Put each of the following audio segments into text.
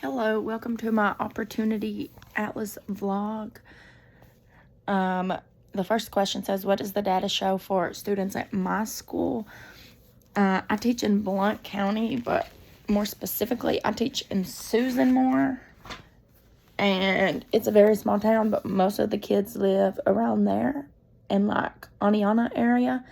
Hello, welcome to my Opportunity Atlas vlog. The first question says, what does the data show for students at my school? I teach in Blount County, but more specifically, I teach in Susanmore. And it's a very small town, but most of the kids live around there in like Aniana area.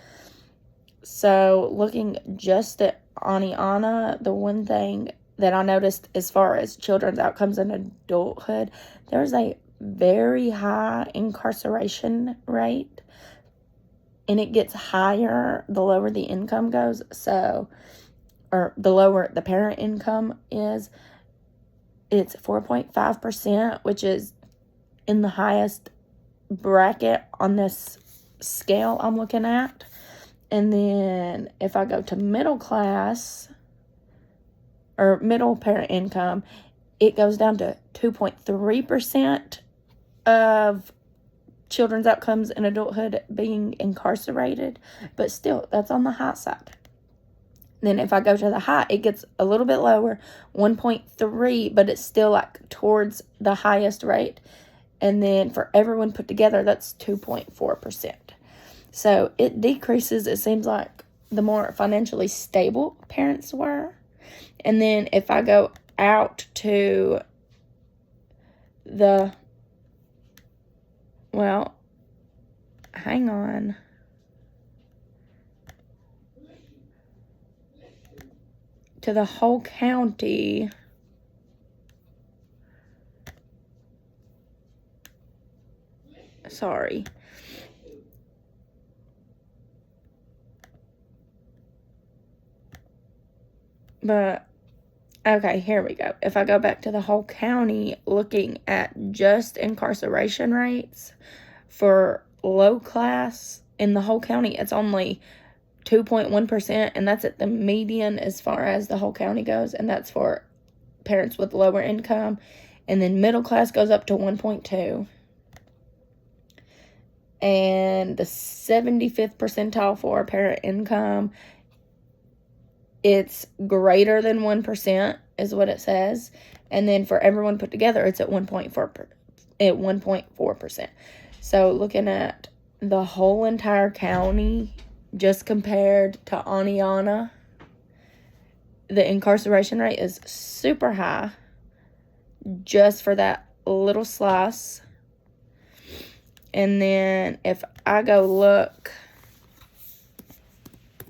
So looking just at Aniana, the one thing that I noticed as far as children's outcomes in adulthood, there's a very high incarceration rate, and it gets higher the lower the income goes. So, or the lower the parent income is, it's 4.5%, which is in the highest bracket on this scale I'm looking at. And then if I go to middle class or middle parent income, it goes down to 2.3% of children's outcomes in adulthood being incarcerated. But still, that's on the high side. Then if I go to the high, it gets a little bit lower, 1.3, but it's still like towards the highest rate. And then for everyone put together, that's 2.4%. So it decreases, it seems like, the more financially stable parents were. And then if I go out to the, well, hang on. To the whole county, sorry. But, okay, here we go. If I go back to the whole county, looking at just incarceration rates for low class in the whole county, it's only 2.1%, and that's at the median as far as the whole county goes, and that's for parents with lower income. And then middle class goes up to 1.2. And the 75th percentile for parent income, it's greater than 1% is what it says. And then for everyone put together, it's at 1.4%. So looking at the whole entire county, just compared to Aniana, the incarceration rate is super high just for that little slice. And then if I go look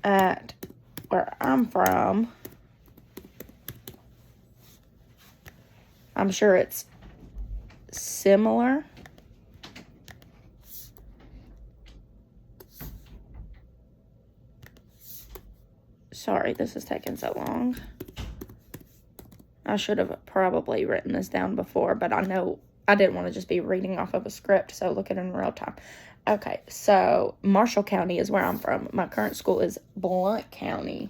at where I'm from, I'm sure it's similar. Sorry, this is taking so long. I should have probably written this down before, but I know I didn't want to just be reading off of a script, so look at it in real time. Okay, so Marshall County is where I'm from. My current school is Blount County.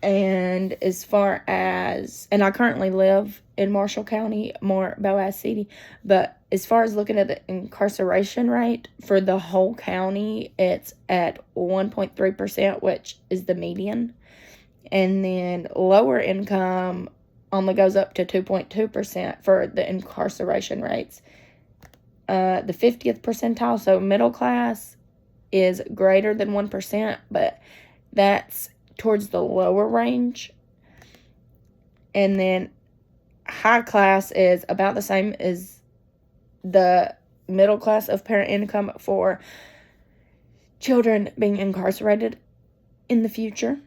And as far as, and I currently live in Marshall County, more Boaz City, but as far as looking at the incarceration rate for the whole county, it's at 1.3%, which is the median. And then lower income only goes up to 2.2% for the incarceration rates. The 50th percentile, so middle class, is greater than 1%, but that's towards the lower range. And then high class is about the same as the middle class of parent income for children being incarcerated in the future.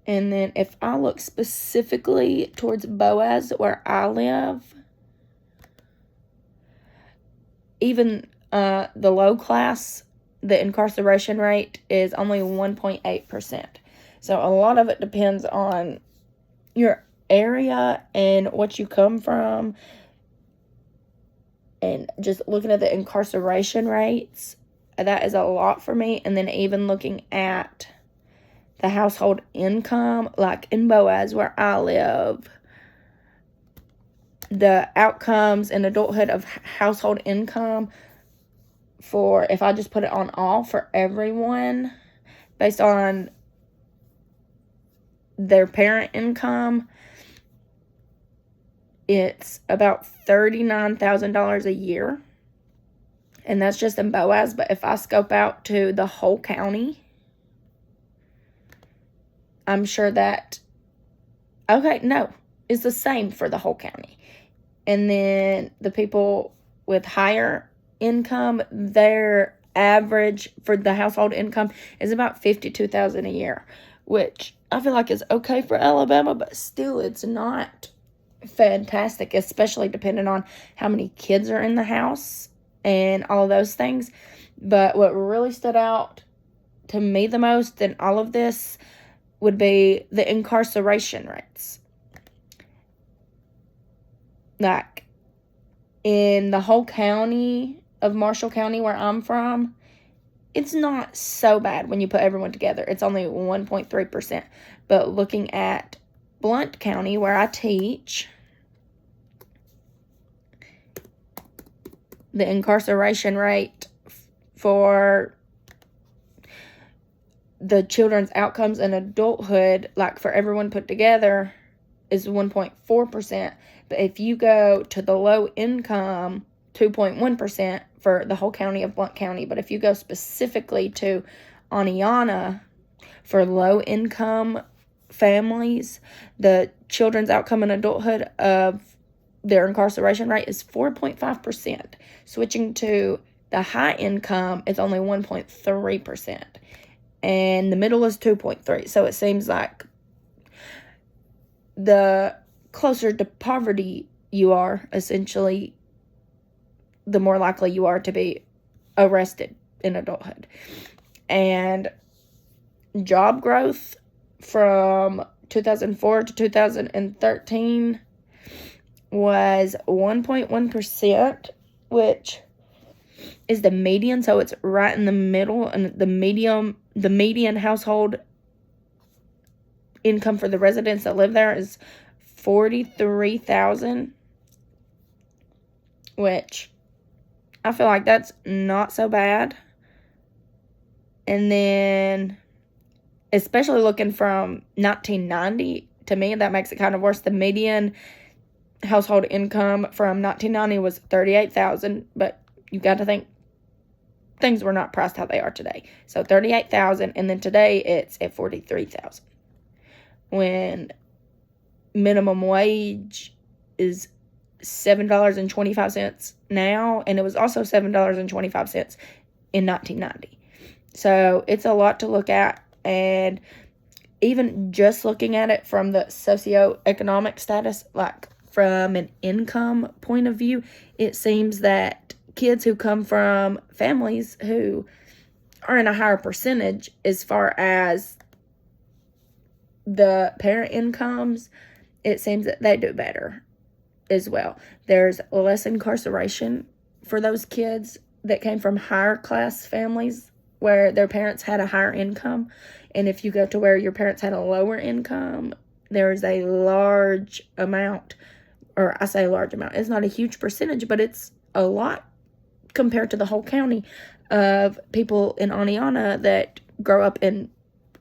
And then if I look specifically towards Boaz, where I live, even the low class, the incarceration rate is only 1.8%. So a lot of it depends on your area and what you come from. And just looking at the incarceration rates, that is a lot for me. And then even looking at the household income, like in Boaz, where I live, the outcomes in adulthood of household income for, if I just put it on all for everyone, based on their parent income, it's about $39,000 a year. And that's just in Boaz. But if I scope out to the whole county, I'm sure that, okay, no, it's the same for the whole county. And then the people with higher income, their average for the household income is about $52,000 a year, which I feel like is okay for Alabama, but still it's not fantastic, especially depending on how many kids are in the house and all of those things. But what really stood out to me the most in all of this would be the incarceration rates. Like, in the whole county of Marshall County, where I'm from, it's not so bad when you put everyone together. It's only 1.3%. But looking at Blount County, where I teach, the incarceration rate for the children's outcomes in adulthood, like for everyone put together, is 1.4%. But if you go to the low income, 2.1% for the whole county of Blount County. But if you go specifically to Aniana, for low income families, the children's outcome in adulthood of their incarceration rate is 4.5%. Switching to the high income, it's only 1.3%. And the middle is 2.3%. So it seems like the closer to poverty you are, essentially, the more likely you are to be arrested in adulthood. And job growth from 2004 to 2013 was 1.1%, which is the median, so it's right in the middle. And the median household income for the residents that live there is $43,000, which I feel like that's not so bad. And then, especially looking from 1990, to me, that makes it kind of worse. The median household income from 1990 was $38,000, but you got to think things were not priced how they are today. So $38,000, and then today it's at $43,000. When minimum wage is $7.25 now, and it was also $7.25 in 1990. So it's a lot to look at, and even just looking at it from the socioeconomic status, like from an income point of view, it seems that kids who come from families who are in a higher percentage as far as the parent incomes, it seems that they do better as well. There's less incarceration for those kids that came from higher class families where their parents had a higher income. And if you go to where your parents had a lower income, there's a large amount, or I say large amount, it's not a huge percentage, but it's a lot compared to the whole county of people in Aniana that grow up and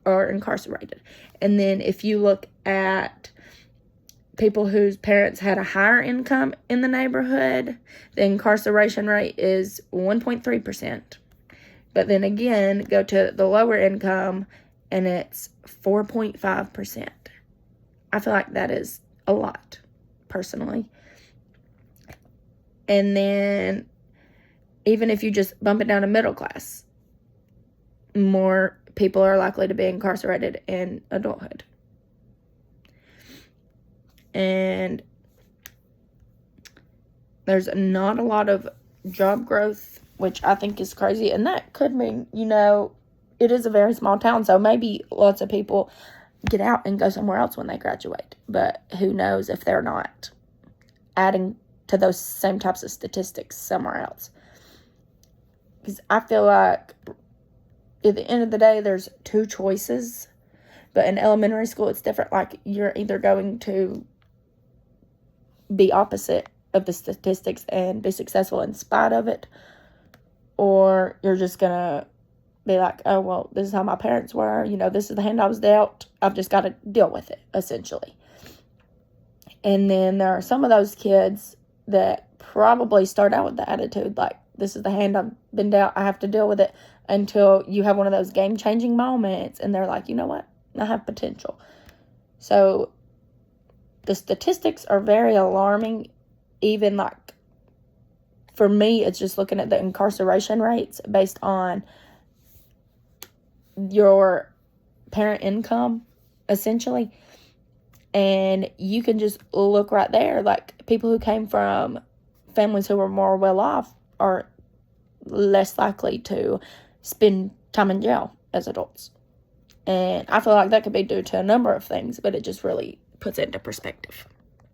are incarcerated. And then if you look at people whose parents had a higher income in the neighborhood, the incarceration rate is 1.3%. But then again, go to the lower income and it's 4.5%. I feel like that is a lot, personally. And then even if you just bump it down to middle class, more people are likely to be incarcerated in adulthood. And there's not a lot of job growth, which I think is crazy. And that could mean, it is a very small town, so maybe lots of people get out and go somewhere else when they graduate. But who knows if they're not adding to those same types of statistics somewhere else. Because I feel like at the end of the day, there's two choices. But in elementary school, it's different. Like, you're either going to be opposite of the statistics and be successful in spite of it, or you're just going to be like, oh, well, this is how my parents were. You know, this is the hand I was dealt. I've just got to deal with it, essentially. And then there are some of those kids that probably start out with the attitude like, this is the hand I've been dealt. I have to deal with it, until you have one of those game-changing moments and they're like, you know what? I have potential. So the statistics are very alarming. Even like, for me, it's just looking at the incarceration rates based on your parent income, essentially. And you can just look right there. Like, people who came from families who were more well off are less likely to spend time in jail as adults. And I feel like that could be due to a number of things, but it just really puts it into perspective.